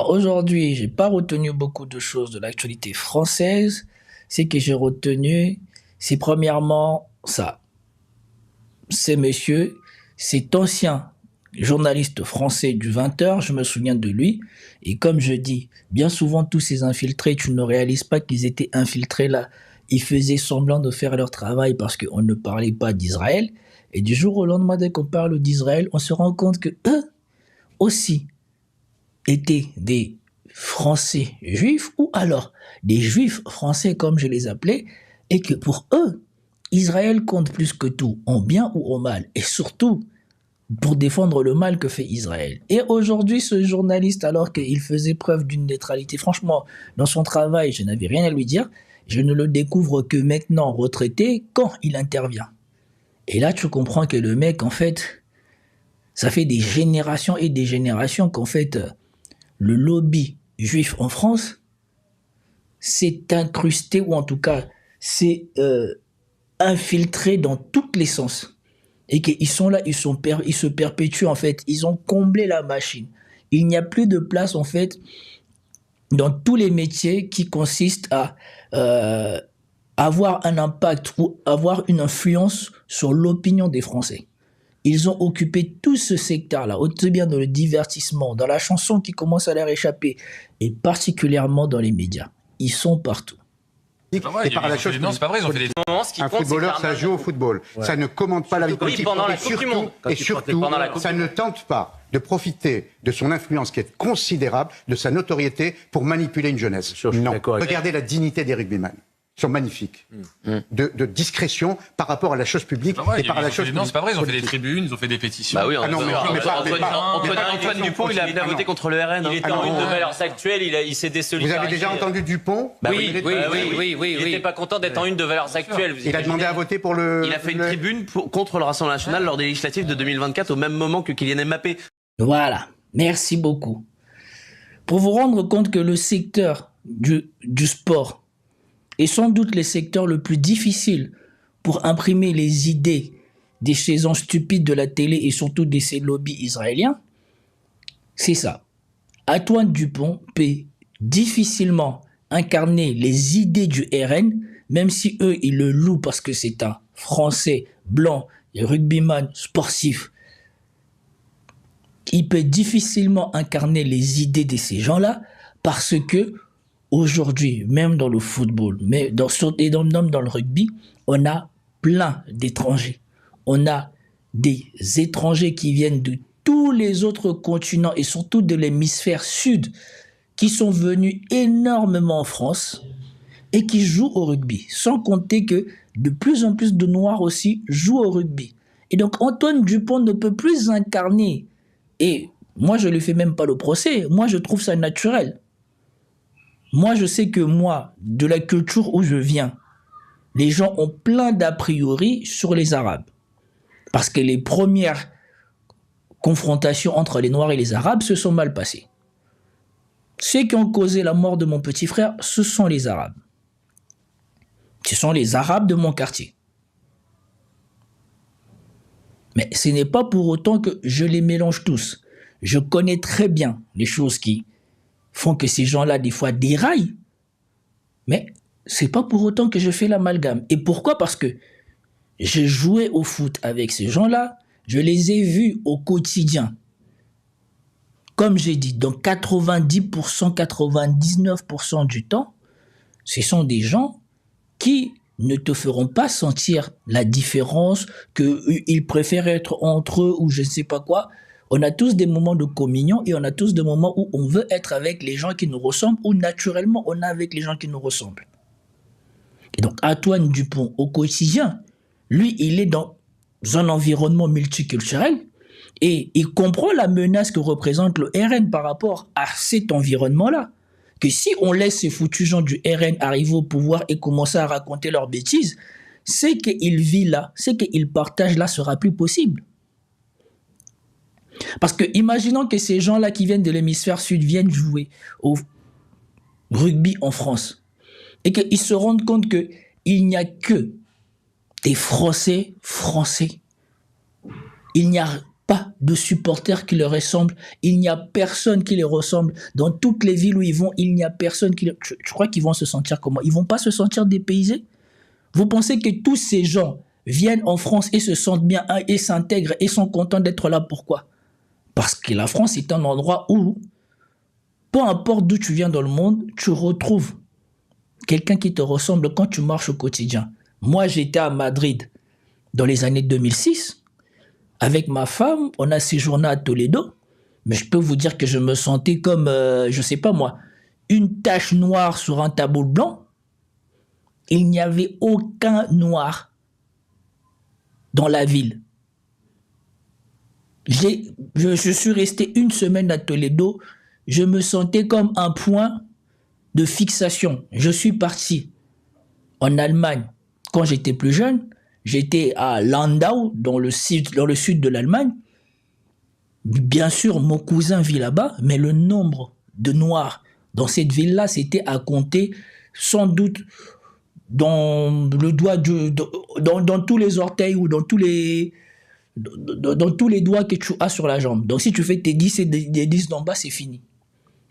Aujourd'hui, j'ai pas retenu beaucoup de choses de l'actualité française. Ce que j'ai retenu, c'est premièrement ça. C'est monsieur, cet ancien journaliste français du 20h, je me souviens de lui. Et comme je dis, bien souvent, tous ces infiltrés, tu ne réalises pas qu'ils étaient infiltrés là. Ils faisaient semblant de faire leur travail parce qu'on ne parlait pas d'Israël. Et du jour au lendemain, dès qu'on parle d'Israël, on se rend compte que eux aussi étaient des Français juifs ou alors des juifs français comme je les appelais, et que pour eux, Israël compte plus que tout, en bien ou en mal, et surtout pour défendre le mal que fait Israël. Et aujourd'hui, ce journaliste, alors qu'il faisait preuve d'une neutralité, franchement, dans son travail, je n'avais rien à lui dire, je ne le découvre que maintenant retraité quand il intervient. Et là, tu comprends que le mec, en fait, ça fait des générations et des générations qu'en fait, le lobby juif en France s'est incrusté, ou en tout cas s'est infiltré dans tous les sens. Et qu'ils sont là, ils se perpétuent en fait, ils ont comblé la machine. Il n'y a plus de place en fait dans tous les métiers qui consistent à avoir un impact ou avoir une influence sur l'opinion des Français. Ils ont occupé tout ce secteur-là, aussi bien dans le divertissement, dans la chanson qui commence à leur échapper, et particulièrement dans les médias. Ils sont partout. Et par la chose, non, c'est pas vrai, ils ont fait des moments. Un footballeur, ça joue au football. Ouais. Ça ne commande pas la vie politique. Et surtout, ça ne tente pas de profiter de son influence qui est considérable, de sa notoriété, pour manipuler une jeunesse. Non. Regardez la dignité des rugbyman. Ils sont magnifiques. De discrétion par rapport à la chose publique et par la chose. Non, c'est pas vrai, ils ont fait des tribunes, ils ont fait des pétitions. Bah oui, Antoine Dupont, il a voté contre le RN. Il était en une de Valeurs Actuelles, il s'est désolidarisé. Vous avez déjà entendu Dupont? Oui. Il n'était pas content d'être en une de Valeurs Actuelles. Il a demandé à voter pour le. Il a fait une tribune contre le Rassemblement national lors des législatives de 2024 au même moment que Kylian Mbappé. Voilà, merci beaucoup. Pour vous rendre compte que le secteur du sport est sans doute le secteur le plus difficile pour imprimer les idées des chaisons stupides de la télé et surtout de ces lobbies israéliens, c'est ça. Antoine Dupont peut difficilement incarner les idées du RN, même si eux, ils le louent parce que c'est un Français blanc et rugbyman sportif. Il peut difficilement incarner les idées de ces gens-là parce que aujourd'hui, même dans le football, mais dans le rugby, on a plein d'étrangers. On a des étrangers qui viennent de tous les autres continents et surtout de l'hémisphère sud qui sont venus énormément en France et qui jouent au rugby. Sans compter que de plus en plus de Noirs aussi jouent au rugby. Et donc Antoine Dupont ne peut plus incarner. Et moi, je ne lui fais même pas le procès. Moi, je trouve ça naturel. Moi, je sais que moi, de la culture où je viens, les gens ont plein d'a priori sur les Arabes. Parce que les premières confrontations entre les Noirs et les Arabes se sont mal passées. Ceux qui ont causé la mort de mon petit frère, ce sont les Arabes. Ce sont les Arabes de mon quartier. Mais ce n'est pas pour autant que je les mélange tous. Je connais très bien les choses qui font que ces gens-là, des fois, déraillent. Mais c'est pas pour autant que je fais l'amalgame. Et pourquoi? Parce que j'ai joué au foot avec ces gens-là, je les ai vus au quotidien. Comme j'ai dit, dans 90%, 99% du temps, ce sont des gens qui ne te feront pas sentir la différence, qu'ils préfèrent être entre eux ou je ne sais pas quoi. On a tous des moments de communion et on a tous des moments où on veut être avec les gens qui nous ressemblent ou naturellement on est avec les gens qui nous ressemblent. Et donc Antoine Dupont, au quotidien, lui, il est dans un environnement multiculturel et il comprend la menace que représente le RN par rapport à cet environnement-là. Que si on laisse ces foutus gens du RN arriver au pouvoir et commencer à raconter leurs bêtises, c'est qu'il vit là, c'est qu'il partage là sera plus possible. Parce que imaginons que ces gens-là qui viennent de l'hémisphère sud viennent jouer au rugby en France et qu'ils se rendent compte qu'il n'y a que des Français. Il n'y a pas de supporters qui leur ressemblent. Il n'y a personne qui les ressemble. Dans toutes les villes où ils vont, il n'y a personne qui... Tu crois qu'ils vont se sentir comment? Ils vont pas se sentir dépaysés? Vous pensez que tous ces gens viennent en France et se sentent bien et s'intègrent et sont contents d'être là? Pourquoi? Parce que la France est un endroit où, peu importe d'où tu viens dans le monde, tu retrouves quelqu'un qui te ressemble quand tu marches au quotidien. Moi, j'étais à Madrid dans les années 2006. Avec ma femme, on a séjourné à Toledo, mais je peux vous dire que je me sentais comme, je sais pas moi, une tache noire sur un tableau blanc. Il n'y avait aucun noir dans la ville. Je suis resté une semaine à Toledo, je me sentais comme un point de fixation. Je suis parti en Allemagne quand j'étais plus jeune. J'étais à Landau, dans le sud de l'Allemagne. Bien sûr, mon cousin vit là-bas, mais le nombre de Noirs dans cette ville-là, c'était à compter sans doute dans le doigt dans tous les orteils ou dans tous les doigts que tu as sur la jambe. Donc si tu fais tes 10 et des 10 d'en bas, c'est fini.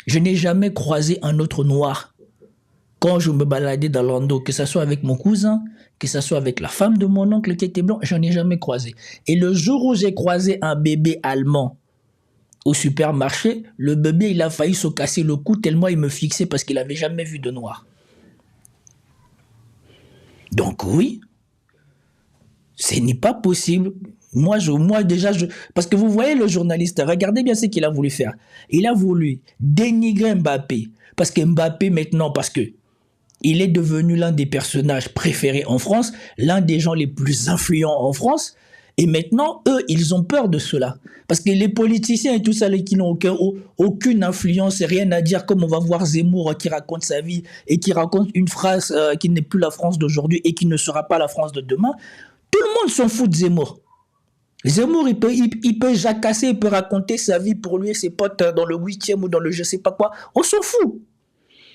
Je n'ai jamais croisé un autre Noir quand je me baladais dans Landau, que ce soit avec mon cousin, que ce soit avec la femme de mon oncle qui était blanc, je n'en ai jamais croisé. Et le jour où j'ai croisé un bébé allemand au supermarché, le bébé, il a failli se casser le cou tellement il me fixait parce qu'il n'avait jamais vu de noir. Donc oui, ce n'est pas possible. Moi déjà, parce que vous voyez le journaliste, regardez bien ce qu'il a voulu faire. Il a voulu dénigrer Mbappé. Parce que Mbappé maintenant, parce que il est devenu l'un des personnages préférés en France, l'un des gens les plus influents en France. Et maintenant, eux, ils ont peur de cela. Parce que les politiciens et tout ça, qui n'ont aucune influence et rien à dire, comme on va voir Zemmour qui raconte sa vie et qui raconte une phrase qui n'est plus la France d'aujourd'hui et qui ne sera pas la France de demain, tout le monde s'en fout de Zemmour. Zemmour, il peut jacasser, il peut raconter sa vie pour lui et ses potes dans le 8e ou dans le je sais pas quoi. On s'en fout.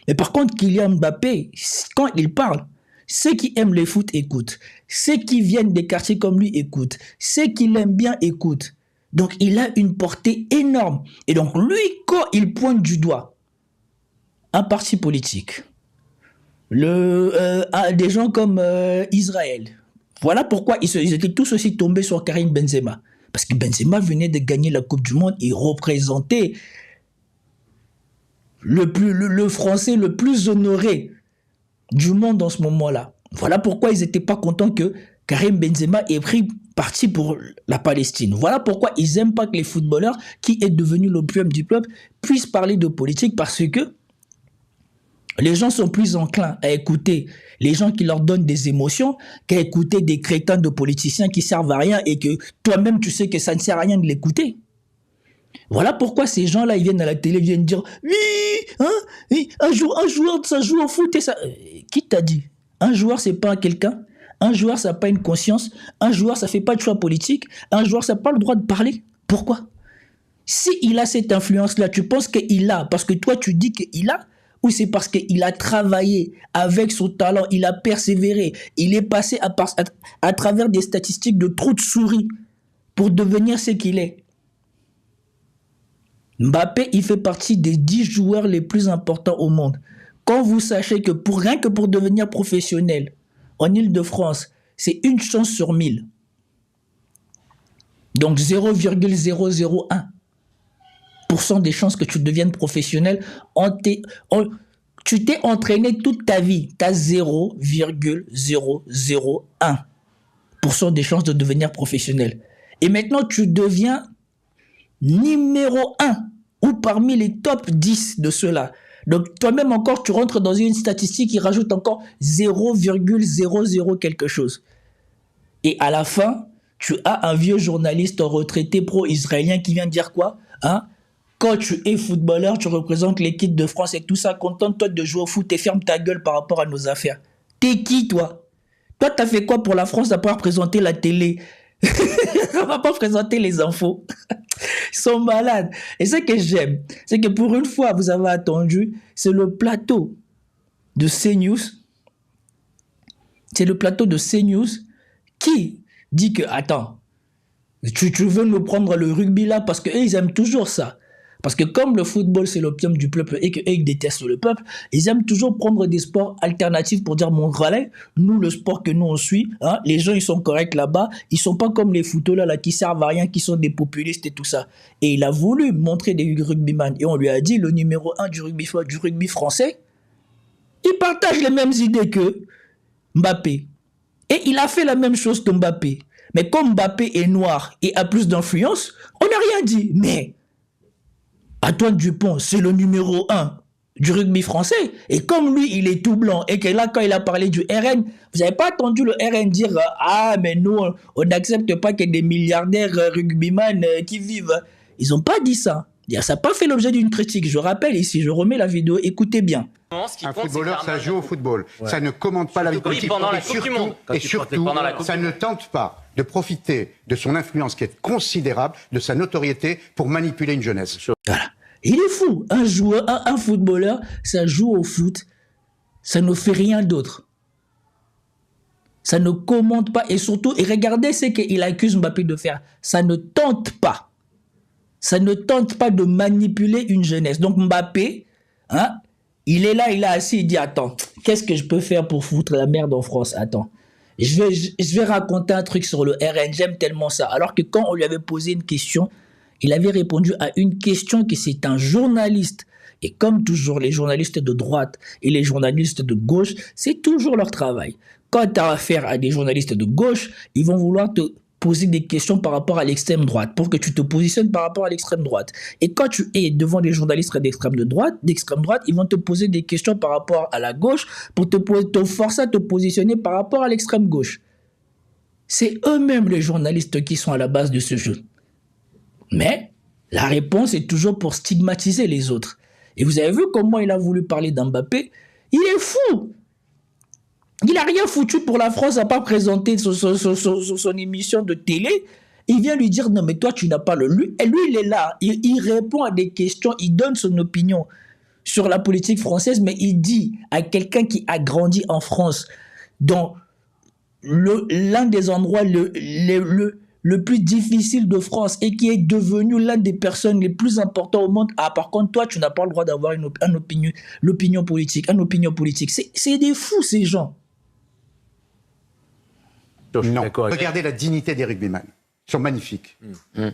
Mais par contre, Kylian Mbappé, quand il parle, ceux qui aiment le foot écoutent. Ceux qui viennent des quartiers comme lui écoutent. Ceux qui l'aiment bien écoutent. Donc, il a une portée énorme. Et donc, lui, quand il pointe du doigt un parti politique, des gens comme Israël, voilà pourquoi ils étaient tous aussi tombés sur Karim Benzema. Parce que Benzema venait de gagner la Coupe du Monde et représentait le Français le plus honoré du monde en ce moment-là. Voilà pourquoi ils n'étaient pas contents que Karim Benzema ait pris parti pour la Palestine. Voilà pourquoi ils n'aiment pas que les footballeurs, qui est devenu l'opium du peuple, puissent parler de politique, parce que les gens sont plus enclins à écouter les gens qui leur donnent des émotions qu'à écouter des crétins de politiciens qui servent à rien et que toi-même tu sais que ça ne sert à rien de l'écouter. Voilà pourquoi ces gens-là, ils viennent à la télé, ils viennent dire « Oui, un joueur, ça joue au foot et ça... » Qui t'a dit? Un joueur, c'est pas quelqu'un. Un joueur, ça n'a pas une conscience. Un joueur, ça fait pas de choix politique. Un joueur, ça n'a pas le droit de parler. Pourquoi? Si il a cette influence-là, tu penses qu'il l'a parce que toi, tu dis qu'il a, ou c'est parce qu'il a travaillé avec son talent, il a persévéré, il est passé à travers des statistiques de trous de souris pour devenir ce qu'il est? Mbappé, il fait partie des 10 joueurs les plus importants au monde. Quand vous sachez que rien que pour devenir professionnel en Île-de-France, c'est une chance sur 1000. Donc 0,001% des chances que tu deviennes professionnel. Tu t'es entraîné toute ta vie. Tu as 0,001% des chances de devenir professionnel. Et maintenant, tu deviens numéro 1 ou parmi les top 10 de ceux-là. Donc toi-même encore, tu rentres dans une statistique qui rajoute encore 0,00 quelque chose. Et à la fin, tu as un vieux journaliste retraité pro-israélien qui vient dire quoi? Quand tu es footballeur, tu représentes l'équipe de France et tout ça, contente-toi de jouer au foot et ferme ta gueule par rapport à nos affaires. T'es qui, toi? Toi, t'as fait quoi pour la France à part présenter la télé? On va pas présenter les infos. Ils sont malades. Et ce que j'aime, c'est que pour une fois, vous avez attendu, c'est le plateau de CNews. C'est le plateau de CNews qui dit que, attends, Tu veux nous prendre le rugby là parce qu'eux, ils aiment toujours ça. Parce que comme le football, c'est l'opium du peuple et qu'eux, ils détestent le peuple, ils aiment toujours prendre des sports alternatifs pour dire, mon relais, nous, le sport que nous, on suit, hein, les gens, ils sont corrects là-bas, ils sont pas comme les footballeurs là, qui servent à rien, qui sont des populistes et tout ça. Et il a voulu montrer des rugbyman. Et on lui a dit, le numéro 1 du rugby français, il partage les mêmes idées que Mbappé. Et il a fait la même chose que Mbappé. Mais comme Mbappé est noir et a plus d'influence, on n'a rien dit. Mais Antoine Dupont, c'est le numéro 1 du rugby français. Et comme lui, il est tout blanc, et que là, quand il a parlé du RN, vous n'avez pas entendu le RN dire « Ah, mais nous, on n'accepte pas qu'il y ait des milliardaires rugbyman qui vivent. » Ils n'ont pas dit ça. Ça n'a pas fait l'objet d'une critique. Je rappelle ici, je remets la vidéo, écoutez bien. Un footballeur, ça joue au football. Ouais. Ça ne commande pas la vie politique. Et surtout, ça ne tente pas de profiter de son influence qui est considérable, de sa notoriété pour manipuler une jeunesse. Voilà. Il est fou. Un footballeur, ça joue au foot. Ça ne fait rien d'autre. Ça ne commande pas. Et surtout, et regardez ce qu'il accuse Mbappé de faire. Ça ne tente pas. Ça ne tente pas de manipuler une jeunesse. Donc Mbappé, hein, il est là, il est assis, il dit, attends, qu'est-ce que je peux faire pour foutre la merde en France? Attends, je vais raconter un truc sur le RN, j'aime tellement ça. Alors que quand on lui avait posé une question, il avait répondu à une question que c'est un journaliste. Et comme toujours, les journalistes de droite et les journalistes de gauche, c'est toujours leur travail. Quand tu as affaire à des journalistes de gauche, ils vont vouloir te poser des questions par rapport à l'extrême droite, pour que tu te positionnes par rapport à l'extrême droite. Et quand tu es devant des journalistes d'extrême droite, ils vont te poser des questions par rapport à la gauche, pour te forcer à te positionner par rapport à l'extrême gauche. C'est eux-mêmes les journalistes qui sont à la base de ce jeu. Mais la réponse est toujours pour stigmatiser les autres. Et vous avez vu comment il a voulu parler d'Mbappé? Il est fou! Il n'a rien foutu pour la France, à pas présenter son émission de télé. Il vient lui dire, non mais toi tu n'as pas le... Lui, il est là, il répond à des questions, il donne son opinion sur la politique française, mais il dit à quelqu'un qui a grandi en France, dans l'un des endroits le plus difficile de France et qui est devenu l'un des personnes les plus importantes au monde. Ah, par contre, toi, tu n'as pas le droit d'avoir l'opinion politique. C'est des fous, ces gens. Non. Regardez la dignité des rugbyman. Ils sont magnifiques.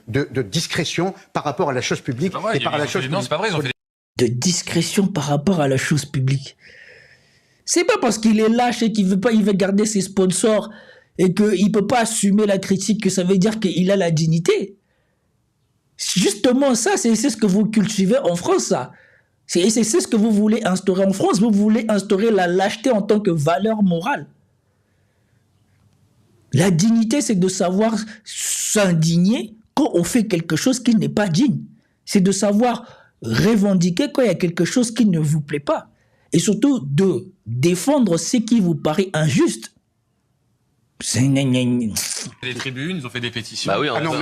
De discrétion par rapport à la chose publique et par la chose publique. Non, c'est pas vrai, ils ont fait de discrétion par rapport à la chose publique. C'est pas parce qu'il est lâche et qu'il veut garder ses sponsors et qu'il peut pas assumer la critique que ça veut dire qu'il a la dignité. Justement, ça, c'est ce que vous cultivez en France, ça. C'est ce que vous voulez instaurer en France. Vous voulez instaurer la lâcheté en tant que valeur morale. La dignité, c'est de savoir s'indigner quand on fait quelque chose qui n'est pas digne. C'est de savoir revendiquer quand il y a quelque chose qui ne vous plaît pas. Et surtout, de défendre ce qui vous paraît injuste. des tribunes, ils ont fait des pétitions. Bah oui, Antoine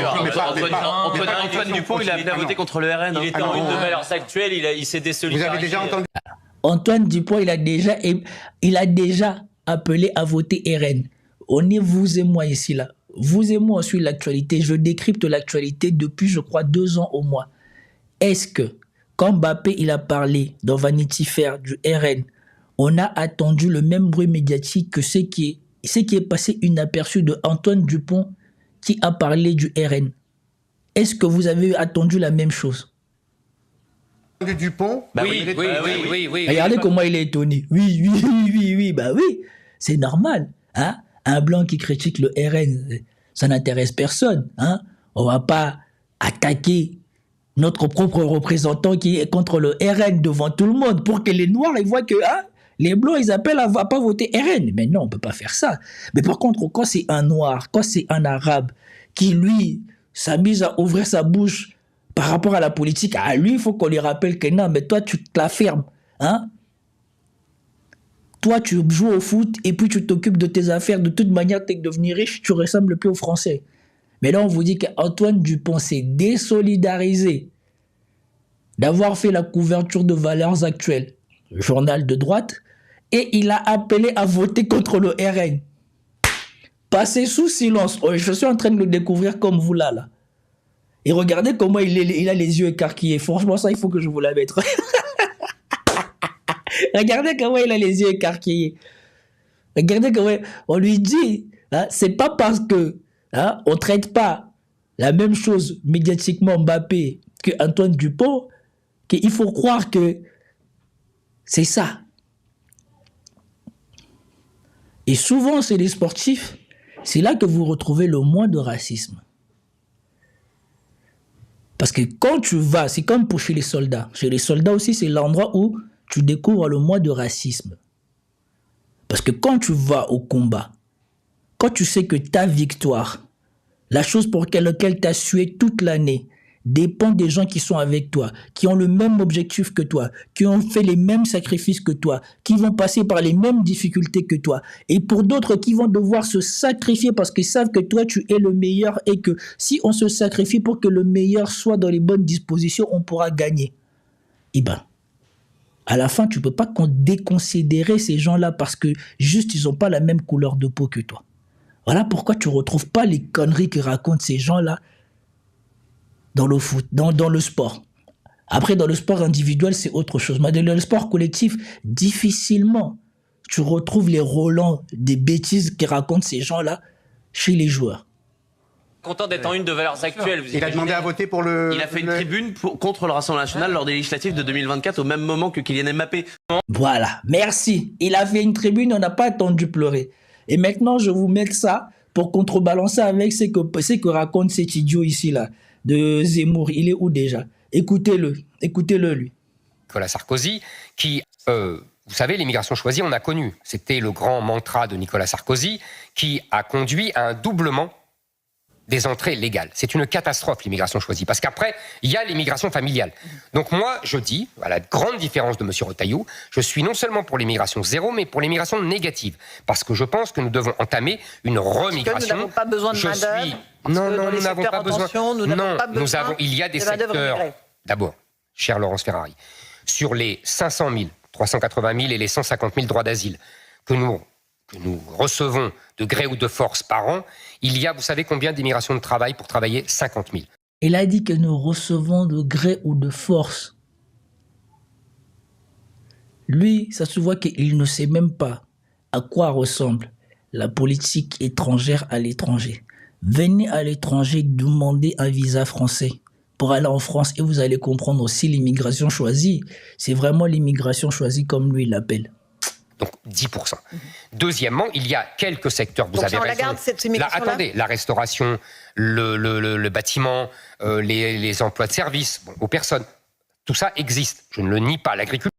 Dupont, il a voté contre le RN. Il était en une de Valeurs Actuelles, il s'est désolidarisé. Vous avez déjà entendu? Antoine Dupont, il a déjà appelé à voter RN. On est vous et moi ici, là. Vous et moi, on suit l'actualité. Je décrypte l'actualité depuis, je crois, 2 ans au moins. Est-ce que, quand Mbappé il a parlé dans Vanity Fair du RN, on a attendu le même bruit médiatique que ce qui est passé inaperçu de Antoine Dupont qui a parlé du RN? Est-ce que vous avez attendu la même chose? Du Dupont? Bah oui. Regardez comment il est étonné. Oui. Bah oui, c'est normal. Hein? Un blanc qui critique le RN, ça n'intéresse personne. Hein? On va pas attaquer notre propre représentant qui est contre le RN devant tout le monde pour que les Noirs ils voient que les Blancs ils appellent à pas voter RN. Mais non, on peut pas faire ça. Mais par contre, quand c'est un Noir, quand c'est un Arabe qui lui s'amuse à ouvrir sa bouche par rapport à la politique, à lui il faut qu'on lui rappelle que non, mais toi tu te la fermes. Hein? Toi, tu joues au foot et puis tu t'occupes de tes affaires. De toute manière, t'es devenu riche, tu ressembles plus aux Français. Mais là, on vous dit qu'Antoine Dupont s'est désolidarisé d'avoir fait la couverture de Valeurs Actuelles, journal de droite, et il a appelé à voter contre le RN. Passez sous silence. Oh, je suis en train de le découvrir comme vous là. Et regardez comment il a les yeux écarquillés. Franchement, ça, il faut que je vous la mette. Regardez comment il a les yeux écarquillés. Regardez comment on lui dit, hein, c'est pas parce que on traite pas la même chose médiatiquement Mbappé que Antoine Dupont qu'il faut croire que c'est ça. Et souvent, c'est les sportifs, c'est là que vous retrouvez le moins de racisme. Parce que quand tu vas, c'est comme pour chez les soldats. Chez les soldats aussi, c'est l'endroit où tu découvres le moins de racisme. Parce que quand tu vas au combat, quand tu sais que ta victoire, la chose pour laquelle tu as sué toute l'année, dépend des gens qui sont avec toi, qui ont le même objectif que toi, qui ont fait les mêmes sacrifices que toi, qui vont passer par les mêmes difficultés que toi. Et pour d'autres qui vont devoir se sacrifier parce qu'ils savent que toi, tu es le meilleur et que si on se sacrifie pour que le meilleur soit dans les bonnes dispositions, on pourra gagner. Eh bien, à la fin, tu ne peux pas déconsidérer ces gens-là parce que juste, ils n'ont pas la même couleur de peau que toi. Voilà pourquoi tu ne retrouves pas les conneries que racontent ces gens-là dans le foot, dans le sport. Après, dans le sport individuel, c'est autre chose. Mais dans le sport collectif, difficilement, tu retrouves les Roland des bêtises que racontent ces gens-là chez les joueurs. Content d'être en une de Valeurs Actuelles. Il a demandé à voter pour le... Il a fait une tribune contre le Rassemblement National lors des législatives de 2024 au même moment que Kylian Mbappé. Voilà, merci. Il a fait une tribune, on n'a pas attendu pleurer. Et maintenant, je vous mets ça pour contrebalancer avec ce que raconte cet idiot ici, là, de Zemmour. Il est où déjà? Écoutez-le lui. Nicolas Sarkozy, qui, vous savez, l'immigration choisie, on a connu. C'était le grand mantra de Nicolas Sarkozy qui a conduit à un doublement des entrées légales. C'est une catastrophe, l'immigration choisie, parce qu'après, il y a l'immigration familiale. Donc moi, je dis, à la grande différence de M. Retailleau, je suis non seulement pour l'immigration zéro, mais pour l'immigration négative, parce que je pense que nous devons entamer une remigration. Nous n'avons pas besoin de main-d'œuvre. Non, nous n'avons pas besoin. Il y a des secteurs. D'abord, cher Laurence Ferrari, sur les 500 000, 380 000 et les 150 000 droits d'asile que nous recevons de gré ou de force par an, il y a, vous savez combien d'immigration de travail pour travailler? 50 000. Il a dit que nous recevons de gré ou de force. Lui, ça se voit qu'il ne sait même pas à quoi ressemble la politique étrangère à l'étranger. Venez à l'étranger demander un visa français pour aller en France et vous allez comprendre aussi l'immigration choisie. C'est vraiment l'immigration choisie comme lui l'appelle. Donc 10%. Deuxièmement, il y a quelques secteurs, vous avez raison. Attendez, la restauration, le bâtiment, les emplois de service, aux personnes, tout ça existe. Je ne le nie pas, l'agriculture.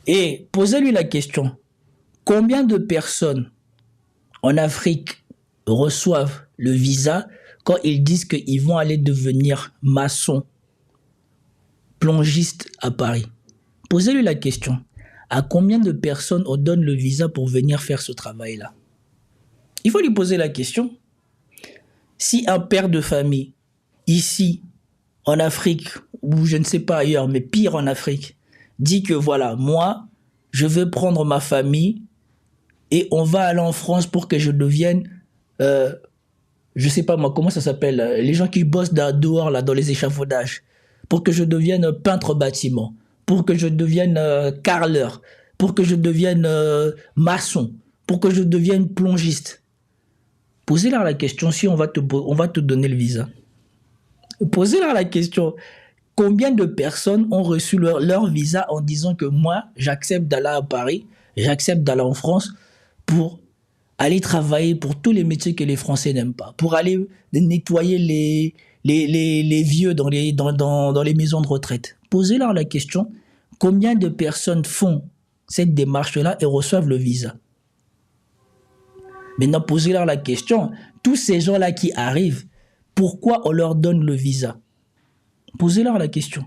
Et posez-lui la question, combien de personnes en Afrique reçoivent le visa quand ils disent qu'ils vont aller devenir maçons, plongistes à Paris? Posez-lui la question. À combien de personnes on donne le visa pour venir faire ce travail-là? Il faut lui poser la question. Si un père de famille, ici, en Afrique, ou je ne sais pas ailleurs, mais pire en Afrique, dit que voilà, moi, je veux prendre ma famille et on va aller en France pour que je devienne, je sais pas moi, comment ça s'appelle, les gens qui bossent dehors, là, dans les échafaudages, pour que je devienne peintre bâtiment, pour que je devienne carreleur, pour que je devienne maçon, pour que je devienne plongiste. Posez-leur la question si on va te donner le visa. Posez-leur la question. Combien de personnes ont reçu leur visa en disant que moi, j'accepte d'aller à Paris, j'accepte d'aller en France pour aller travailler pour tous les métiers que les Français n'aiment pas, pour aller nettoyer les vieux dans les maisons de retraite. Posez-leur la question, combien de personnes font cette démarche-là et reçoivent le visa? Maintenant, posez-leur la question, tous ces gens-là qui arrivent, pourquoi on leur donne le visa? Posez-leur la question.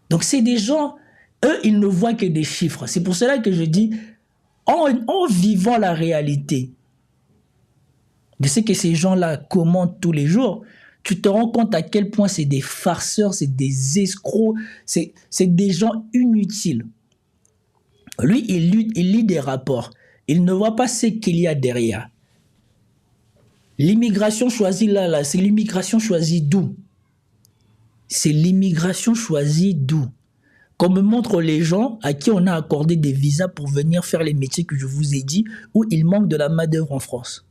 Donc, c'est des gens, eux, ils ne voient que des chiffres. C'est pour cela que je dis, en vivant la réalité de ce que ces gens-là commentent tous les jours, tu te rends compte à quel point c'est des farceurs, c'est des escrocs, c'est des gens inutiles. Lui, il lit des rapports. Il ne voit pas ce qu'il y a derrière. L'immigration choisie là, c'est l'immigration choisie d'où? C'est l'immigration choisie d'où? Qu'on me montre les gens à qui on a accordé des visas pour venir faire les métiers que je vous ai dit, où il manque de la main-d'œuvre en France.